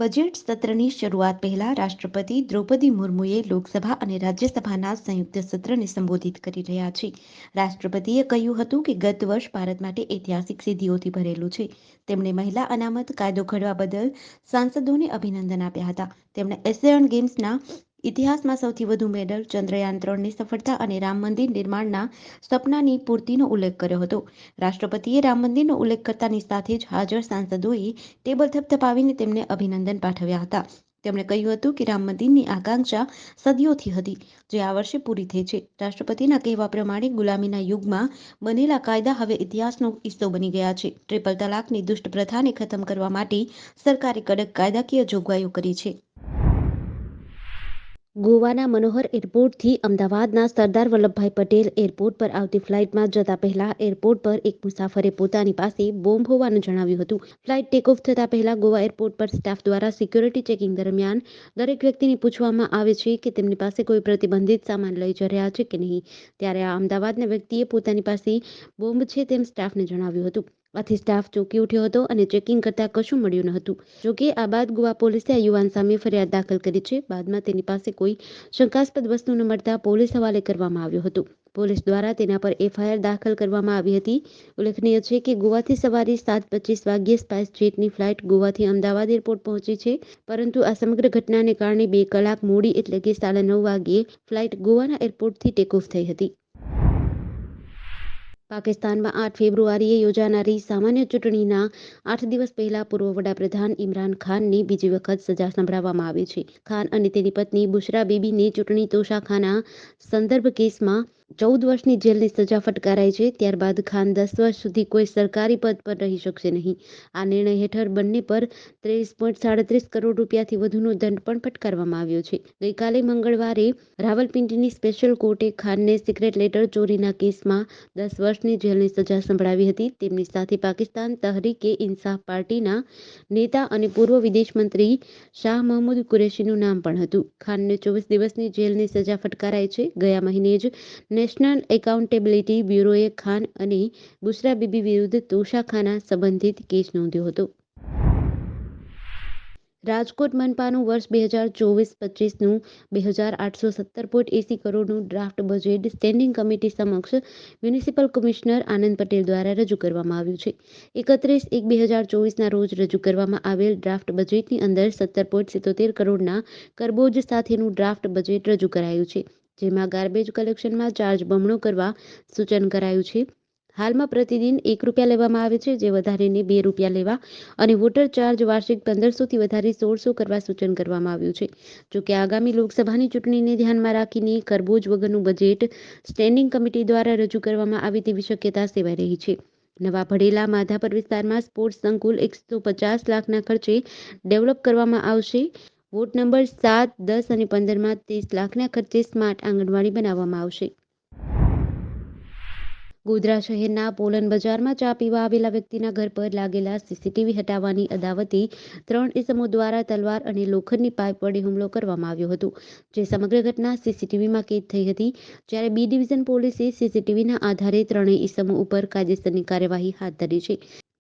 Budget સત્રની શરૂઆત પહેલા રાષ્ટ્રપતિ દ્રૌપદી મુર્મુએ લોકસભા અને રાજ્યસભાના સંયુક્ત સત્રને સંબોધિત કરી રહ્યા છે. રાષ્ટ્રપતિએ કહ્યું હતું કે ગત વર્ષ ભારત માટે ઐતિહાસિક સિદ્ધિઓથી ભરેલું છે. તેમણે મહિલા અનામત કાયદો ઘડવા બદલ સાંસદોને અભિનંદન આપ્યા હતા. તેમણે એશિયન ગેમ્સના ઇતિહાસમાં સૌથી વધુ મેડલ, ચંદ્રયાન-3ની સફળતા અને રામ મંદિર નિર્માણના સપનાની પૂર્તિનો ઉલ્લેખ કર્યો હતો. રાષ્ટ્રપતિએ રામ મંદિરનો ઉલ્લેખ કરતાની સાથે જ હાજર સાંસદોએ ટેબલ થપથપાવીને તેમને અભિનંદન પાઠવ્યા હતા. તેમણે કહ્યું હતું કે રામ મંદિરની આકાંક્ષા સદીઓથી હતી, જે આ વર્ષે પૂરી થઈ છે. રાષ્ટ્રપતિના કહેવા પ્રમાણે ગુલામીના યુગમાં બનેલા કાયદા હવે ઇતિહાસનો હિસ્સો બની ગયા છે. ટ્રિપલ તલાકની દુષ્ટ પ્રથાને ખતમ કરવા માટે સરકારે કડક કાયદાકીય જોગવાઈઓ કરી છે. ગોવાના મનોહર એરપોર્ટથી અમદાવાદના સરદાર વલ્લભભાઈ પટેલ એરપોર્ટ પર આવતી ફ્લાઇટમાં જતા પહેલા એરપોર્ટ પર એક મુસાફરે પોતાની પાસે બોમ્બ હોવાનું જણાવ્યું હતું. ફ્લાઇટ ટેકઓફ થતા પહેલા ગોવા એરપોર્ટ પર સ્ટાફ દ્વારા સિક્યોરિટી ચેકિંગ દરમિયાન દરેક વ્યક્તિને પૂછવામાં આવે છે કે તેમની પાસે કોઈ પ્રતિબંધિત સામાન લઈ જઈ રહ્યા છે કે નહીં. ત્યારે આ અમદાવાદના વ્યક્તિએ પોતાની પાસે બોમ્બ છે તેમ સ્ટાફને જણાવ્યું હતું. આથી સ્ટાફ ચોંકી ઉઠ્યો હતો અને ચેકિંગ કરતા કશું મળ્યું ન હતું. જોકે આ બાદ ગોવા પોલીસે આ યુવાન સામે ફરિયાદ દાખલ કરી છે. બાદમાં તેની પાસે કોઈ શંકાસ્પદ વસ્તુ ન મળતા પોલીસ હવાલે કરવામાં આવ્યો હતો. પોલીસ દ્વારા તેના પર એફઆઈઆર દાખલ કરવામાં આવી હતી. ઉલ્લેખનીય છે કે ગોવાથી સવારે 7:25 વાગ્યે સ્પાઇસ જેટની ફ્લાઇટ ગોવાથી અમદાવાદ એરપોર્ટ પહોંચી છે, પરંતુ આ સમગ્ર ઘટનાને કારણે 2 કલાક મોડી એટલે કે 9:30 વાગ્યે ફ્લાઇટ ગોવાના એરપોર્ટથી ટેકઓફ થઈ હતી. પાકિસ્તાનમાં 8 ફેબ્રુઆરીએ યોજાનારી સામાન્ય ચૂંટણીના 8 દિવસ પહેલા પૂર્વ વડાપ્રધાન ઇમરાન ખાનને બીજી વખત સજા સંભળાવવામાં આવી છે. ખાન અને તેની પત્ની બુશરા બીબીને ચૂંટણી તોશાખાના સંદર્ભ કેસમાં 14 વર્ષની જેલની સજા ફટકારાઈ છે. ત્યારબાદ ખાન 10 વર્ષ સુધી કોઈ સરકારી પદ પર રહી શકશે નહીં. આ નિર્ણય હેઠળ બંને પર 23.37 કરોડ રૂપિયાથી વધુનો દંડ પણ ફટકારવામાં આવ્યો છે. ગઈકાલે મંગળવારે રાવલપિંડીની સ્પેશિયલ કોર્ટે ખાનને સિક્રેટ લેટર ચોરીના કેસમાં 10 વર્ષની જેલની સજા સંભળાવી હતી. તેમની સાથે પાકિસ્તાન તહરીક-એ-ઇન્સાફ પાર્ટીના નેતા અને પૂર્વ વિદેશ મંત્રી શાહ મહમૂદ કુરેશીનું નામ પણ હતું. ખાનને 24 દિવસની જેલની સજા ફટકારાઈ છે. ગયા મહિને જ નેશનલ એકાઉન્ટેબિલિટી બ્યુરોએ ખાન અને બુશરા બીબી વિરુદ્ધ તોશાખાના સંબંધિત કેસ નોંધ્યો હતો. રાજકોટ મનપાનું વર્ષ 2024-25નું 2,817.80 કરોડનું ડ્રાફ્ટ બજેટ સ્ટેન્ડિંગ કમિટી સમક્ષ મ્યુનિસિપલ કમિશનર આનંદ પટેલ દ્વારા રજૂ કરવામાં આવ્યું છે. 31/1/2024ના રોજ રજૂ કરવામાં આવેલ ડ્રાફ્ટ બજેટની અંદર 17.77 કરોડના કરબોજ સાથેનું ડ્રાફ્ટ બજેટ રજૂ કરાયું છે, જેમાં ગાર્બેજ કલેક્શનમાં ચાર્જ બમણો કરવા સૂચન કરાયું છે. હાલમાં પ્રતિદિન ₹1 લેવામાં આવે છે, જે વધારીને ₹2 લેવા અને વોટર ચાર્જ વાર્ષિક 1500થી વધારી 1600 કરવા સૂચન કરવામાં આવ્યું છે. જોકે આગામી લોકસભાની ચૂંટણીને ધ્યાનમાં રાખીને કરબોજ વગરનું બજેટ સ્ટેન્ડિંગ કમિટી દ્વારા રજૂ કરવામાં આવે તેવી શક્યતા સેવાઈ રહી છે. નવા ભડેલા માધાપર વિસ્તારમાં સ્પોર્ટ્સ સંકુલ 150 લાખના ખર્ચે ડેવલપ કરવામાં આવશે. વોર્ડ નંબર 7, 10 અને 15માં 30 લાખના ખર્ચે સ્માર્ટ આંગણવાડી બનાવવામાં આવશે. ગોધરા શહેરના પોલન બજારમાં ચા પીવા આવેલા વ્યક્તિના ઘર પર લાગેલા સીસીટીવી હટાવવાની અદાવતે 3 ઇસમો દ્વારા તલવાર અને લોખંડની પાઇપ વડે હુમલો કરવામાં આવ્યો હતો, જે સમગ્ર ઘટના સીસીટીવીમાં કેદ થઈ હતી. જ્યારે બી ડિવિઝન પોલીસે સીસીટીવીના આધારે ત્રણેય ઇસમો ઉપર કાયદેસરની કાર્યવાહી હાથ ધરી છે.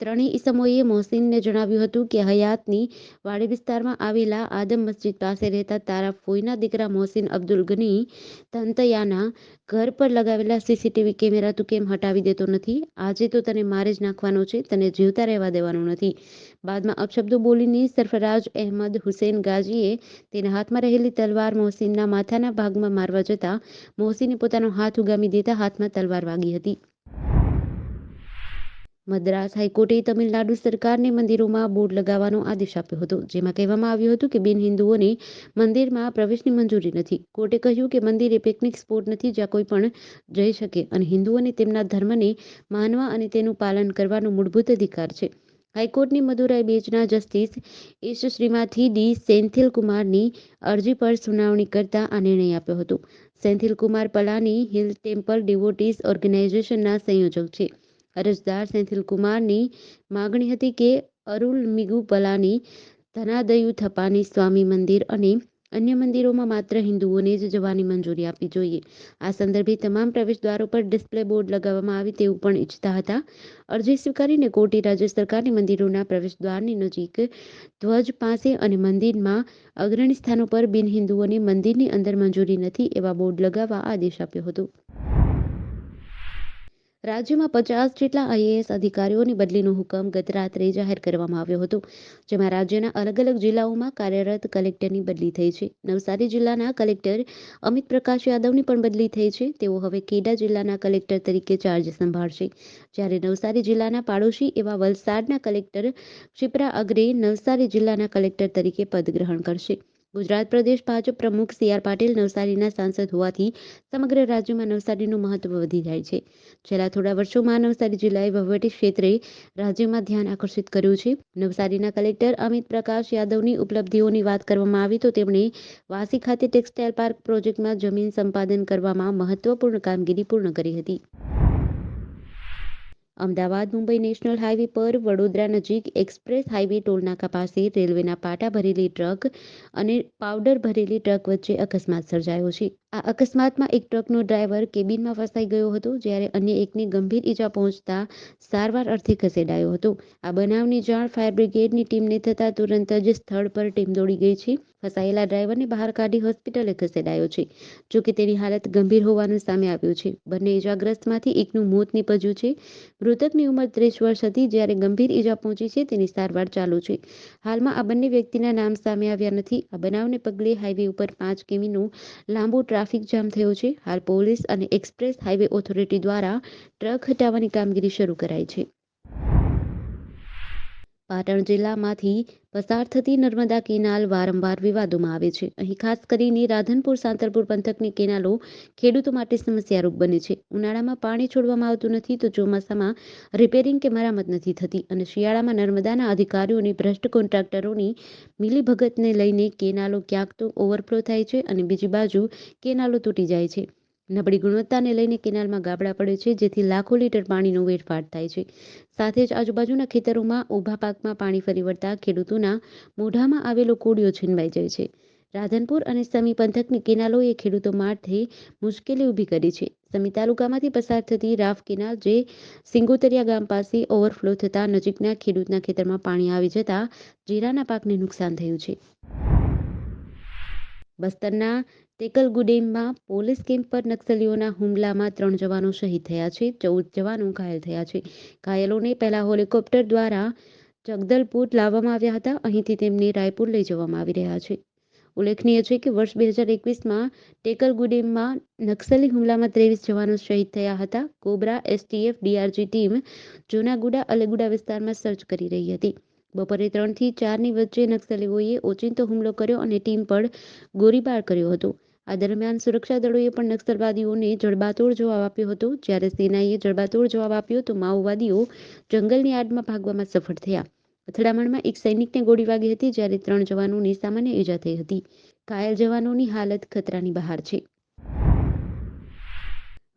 ત્રણેય ઇસમોએ મોહસીનને જણાવ્યું હતું કે હયાતની વાડી વિસ્તારમાં આવેલા આદમ મસ્જિદ પાસે રહેતા તારા ફોઈના દીકરા મોહસીન અબ્દુલ ગની તંતયાના ઘર પર લગાવેલા સીસીટીવી કેમેરા તું કેમ હટાવી દેતો નથી? આજે તો તને મારી જ નાખવાનો છે, તને જીવતા રહેવા દેવાનો નથી. બાદમાં અપશબ્દો બોલીને સરફરાજ અહેમદ હુસેન ગાજીએ તેના હાથમાં રહેલી તલવાર મોહસીનના માથાના ભાગમાં મારવા જતા મોહસીને પોતાનો હાથ ઉગામી દેતા હાથમાં તલવાર વાગી હતી. મદ્રાસ હાઈકોર્ટે તમિલનાડુ સરકારને મંદિરોમાં બોર્ડ લગાવવાનો આદેશ આપ્યો હતો, જેમાં કહેવામાં આવ્યું હતું કે બિન-હિન્દુઓને મંદિરમાં પ્રવેશની મંજૂરી નથી. કોર્ટે કહ્યું કે મંદિર એ પિકનિક સ્પોટ નથી જ્યાં કોઈ પણ જઈ શકે અને હિન્દુઓને તેમના ધર્મને માનવા અને તેનું પાલન કરવાનો મૂળભૂત અધિકાર છે. હાઈકોર્ટની મદુરાઈ બેન્ચના જસ્ટિસ એસ શ્રીમાથી ડી સેન્થિલકુમારની અરજી પર સુનાવણી કરતા આ નિર્ણય આપ્યો હતો. સેન્થિલકુમાર પલાની હિલ ટેમ્પલ ડિવોટીઝ ઓર્ગેનાઇઝેશનના સંયોજક છે. અરજદાર સેન્થિલકુમારની માગણી હતી કે અરુલમિગુ પલાની ધનાદયુ થપાની સ્વામી મંદિર અને અન્ય મંદિરોમાં માત્ર હિન્દુઓને જ જવાની મંજૂરી આપવી જોઈએ. આ સંદર્ભે તમામ પ્રવેશદ્વારો પર ડિસ્પ્લે બોર્ડ લગાવવામાં આવે તેવું પણ ઈચ્છતા હતા. અરજી સ્વીકારીને કોર્ટે રાજ્ય સરકારને મંદિરોના પ્રવેશદ્વારની નજીક, ધ્વજ પાસે અને મંદિરમાં અગ્રણી સ્થાનો પર બિન હિન્દુઓને મંદિરની અંદર મંજૂરી નથી એવા બોર્ડ લગાવવા આદેશ આપ્યો હતો. રાજ્યમાં 50 જેટલા આઈએએસ અધિકારીઓની બદલીનો હુકમ ગત રાત્રે જાહેર કરવામાં આવ્યો હતો, જેમાં રાજ્યના અલગ અલગ જિલ્લાઓમાં કાર્યરત કલેક્ટરની બદલી થઈ છે. નવસારી જિલ્લાના કલેક્ટર અમિત પ્રકાશ યાદવની પણ બદલી થઈ છે. તેઓ હવે ખેડા જિલ્લાના કલેક્ટર તરીકે ચાર્જ સંભાળશે, જ્યારે નવસારી જિલ્લાના પાડોશી એવા વલસાડના કલેક્ટર ક્ષિપ્રા અગ્રે નવસારી જિલ્લાના કલેક્ટર તરીકે પદ ગ્રહણ કરશે. ગુજરાત પ્રદેશ ભાજપ પ્રમુખ સી.આર. પાટીલ નવસારીના સાંસદ હોવાથી સમગ્ર રાજ્યમાં નવસારીનું મહત્વ વધી જાય છે. છેલ્લા થોડા વર્ષોમાં નવસારી જિલ્લાએ વહીવટી ક્ષેત્રે રાજ્યમાં ધ્યાન આકર્ષિત કર્યું છે. નવસારીના કલેક્ટર અમિત પ્રકાશ યાદવની ઉપલબ્ધિઓની વાત કરવામાં આવે તો તેમણે વાસી ખાતે ટેક્સટાઇલ પાર્ક પ્રોજેક્ટમાં જમીન સંપાદન કરવામાં મહત્વપૂર્ણ કામગીરી પૂર્ણ કરી હતી. અમદાવાદ મુંબઈ નેશનલ હાઈવે પર વડોદરા નજીક એક્સપ્રેસ હાઈવે ટોલનાકા પાસે રેલવેના પાટા ભરેલી ટ્રક અને પાવડર ભરેલી ટ્રક વચ્ચે અકસ્માત સર્જાયો છે. આ અકસ્માતમાં એક ટ્રકનો ડ્રાઈવર કેબિનમાં ફસાઈ ગયો હતો, જ્યારે અન્ય એકને ગંભીર ઈજા પહોંચતા સારવાર અર્થે ખસેડાયો હતો. આ બનાવની જાણ ફાયર બ્રિગેડની ટીમને થતાં તુરંત જ સ્થળ પર ટીમ દોડી ગઈ છે. ફસાયેલા ડ્રાઈવરને બહાર કાઢી હોસ્પિટલે ખસેડાયો છે. જોકે તેની હાલત ગંભીર હોવાનું સામે આવ્યું છે. બંને ઈજાગ્રસ્તમાંથી એકનું મોત નીપજ્યું છે. મૃતકની ઉંમર 30 વર્ષ હતી, જ્યારે ગંભીર ઈજા પહોંચી છે તેની સારવાર ચાલુ છે. હાલમાં આ બંને વ્યક્તિના નામ સામે આવ્યા નથી. આ બનાવને પગલે હાઈવે ઉપર 5 કિમીનો લાંબો ટ્રાફિક જામ થયો છે. હાલ પોલીસ અને એક્સપ્રેસ હાઈવે ઓથોરિટી દ્વારા ટ્રક હટાવવાની કામગીરી શરૂ કરાઈ છે. પાટણ જિલ્લામાંથી પસાર થતી નર્મદા કેનાલ વારંવાર વિવાદોમાં આવે છે. અહીં ખાસ કરીને રાધનપુર સાંતલપુર પંથકની કેનાલો ખેડૂતો માટે સમસ્યારૂપ બને છે. ઉનાળામાં પાણી છોડવામાં આવતું નથી તો ચોમાસામાં રિપેરિંગ કે મરામત નથી થતી અને શિયાળામાં નર્મદાના અધિકારીઓની ભ્રષ્ટ કોન્ટ્રાક્ટરોની મિલીભગતને લઈને કેનાલો ક્યાંક તો ઓવરફ્લો થાય છે અને બીજી બાજુ કેનાલો તૂટી જાય છે. નબળી ગુણવત્તાને લઈને કેનાલમાં ગાબડા પડે છે, જેથી લાખો લીટર પાણીનો વેડફાટ થાય છે. સાથે જ આજુબાજુના ખેતરોમાં ઊભા પાકમાં પાણી ફરી વળતા ખેડૂતોના મોઢામાં આવેલો કોળિયો છીનવાઈ જાય છે. રાધનપુર અને સમી પંથકની કેનાલોએ ખેડૂતો માટે મુશ્કેલી ઊભી કરી છે. સમી તાલુકામાંથી પસાર થતી રાફ કેનાલ જે સિંગોતરિયા ગામ પાસે ઓવરફ્લો થતાં નજીકના ખેડૂતના ખેતરમાં પાણી આવી જતા જીરાના પાકને નુકસાન થયું છે. બસ્તરના ટેકલગુડેમમાં પોલીસ કેમ્પ પર નક્સલીઓના હુમલામાં 3 જવાનો શહીદ થયા છે. 14 જવાનો ઘાયલ થયા છે. ઘાયલોને પહેલા હેલિકોપ્ટર દ્વારા જગદલપુર લાવવામાં આવ્યા હતા. અહીંથી તેમને રાયપુર લઈ જવામાં આવી રહ્યા છે. ઉલ્લેખનીય છે કે વર્ષ 2021માં ટેકલગુડેમમાં નક્સલી હુમલામાં 23 જવાનો શહીદ થયા હતા. કોબરા એસટીએફ ડીઆરજી ટીમ જૂનાગુડા અલેગુડા વિસ્તારમાં સર્ચ કરી રહી હતી. બપોરે 3 થી 4ની વચ્ચે નક્સલીઓએ ઓચિંતો હુમલો કર્યો અને ટીમ પર ગોળીબાર કર્યો હતો. આ દરમિયાન સુરક્ષા દળોએ પણ નક્સલવાદીઓને જડબાતોડ જવાબ આપ્યો હતો. જ્યારે સેનાએ જડબાતોડ જવાબ આપ્યો તો માઓવાદીઓ જંગલની આડમાં ભાગવામાં સફળ થયા. અથડામણમાં એક સૈનિકને ગોળી વાગી હતી, જ્યારે 3 જવાનોને સામાન્ય ઈજા થઈ હતી. ઘાયલ જવાનોની હાલત ખતરાની બહાર છે.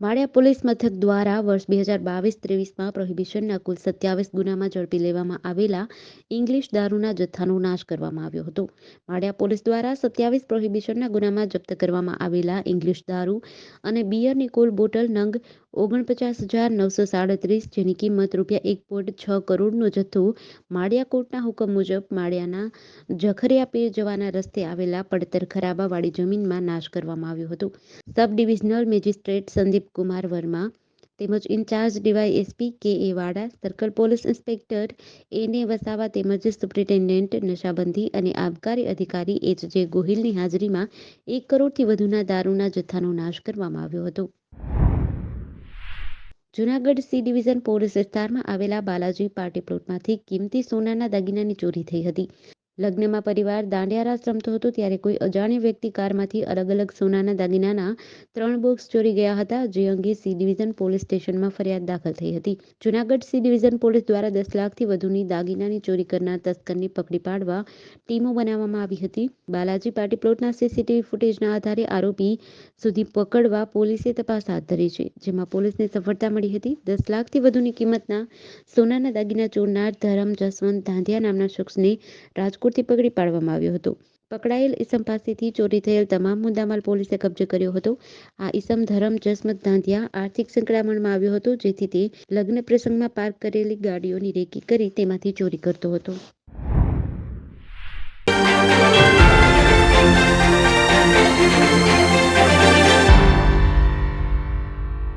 માળિયા પોલીસ મથક દ્વારા વર્ષ 2022-23માં પ્રોહિબિશનના કુલ 27 ગુનામાં ઝડપી લેવામાં આવેલા ઇંગ્લિશ દારૂના જથ્થાનો નાશ કરવામાં આવ્યો હતો. માળિયા પોલીસ દ્વારા 27 પ્રોહિબિશનના ગુનામાં જપ્ત કરવામાં આવેલા ઇંગ્લિશ દારૂ અને બિયરની કુલ બોટલ નંગ 49,937, જેની કિંમત ₹1.6 કરોડનો જથ્થો માળિયા કોર્ટના હુકમ મુજબ માળિયાના ઝખરિયા જવાના રસ્તે આવેલા પડતર ખરાબાવાળી જમીનમાં નાશ કરવામાં આવ્યો હતો. Sub divisional magistrate Sandeep Kumar Verma તેમજ ઇન્ચાર્જ ડીવાયએસપી કે.એ. વાડા, સર્કલ પોલીસ ઇન્સ્પેક્ટર એને વસાવા તેમજ સુપ્રિન્ટેન્ડન્ટ નશાબંધી અને આબકારી અધિકારી એચ.જે. ગોહિલની હાજરીમાં 1 કરોડથી વધુના દારૂના જથ્થાનો નાશ કરવામાં આવ્યો હતો. જૂનાગઢ સી ડિવિઝન પોલીસ વિસ્તારમાં આવેલા બાલાજી પાર્ટી પ્લોટમાંથી કિંમતી સોનાના દાગીનાની ચોરી થઈ હતી. લગ્નમાં પરિવાર દાંડિયા રાસ રમતો હતો ત્યારે કોઈ અજાણ્યા વ્યક્તિ કારમાંથી અલગ-અલગ સોનાના દાગીનાના 3 બોક્સ ચોરી ગયા હતા, જે અંગે સી ડિવિઝન પોલીસ સ્ટેશનમાં ફરિયાદ દાખલ થઈ હતી. જૂનાગઢ સી ડિવિઝન પોલીસ દ્વારા 10 લાખથી વધુની દાગીનાની ચોરી કરનાર તસ્કરને પકડી પાડવા ટીમો બનાવવામાં આવી હતી. બાલાજી પાર્ટી પ્લોટના સીસીટીવી ફૂટેજના આધારે આરોપી સુધી પકડવા પોલીસે તપાસ હાથ ધરી છે, જેમાં પોલીસને સફળતા મળી હતી. 10 લાખથી વધુની કિંમતના સોનાના દાગીના ચોરનાર ધરમ જસવંત ધાંધિયા નામના શખ્સને રાજકોટથી પકડી પાડવામાં આવ્યો હતો. પકડાયેલ ઈસમ પાસેથી ચોરી થયેલ તમામ મુદ્દામાલ પોલીસે કબજે કર્યો હતો. આ ઈસમ ધરમ જસમત ધાંધિયા આર્થિક સંકળામણમાં આવ્યો હતો, જેથી તે લગ્ન પ્રસંગમાં પાર્ક કરેલી ગાડીઓની રેકી કરી તેમાંથી ચોરી કરતો હતો.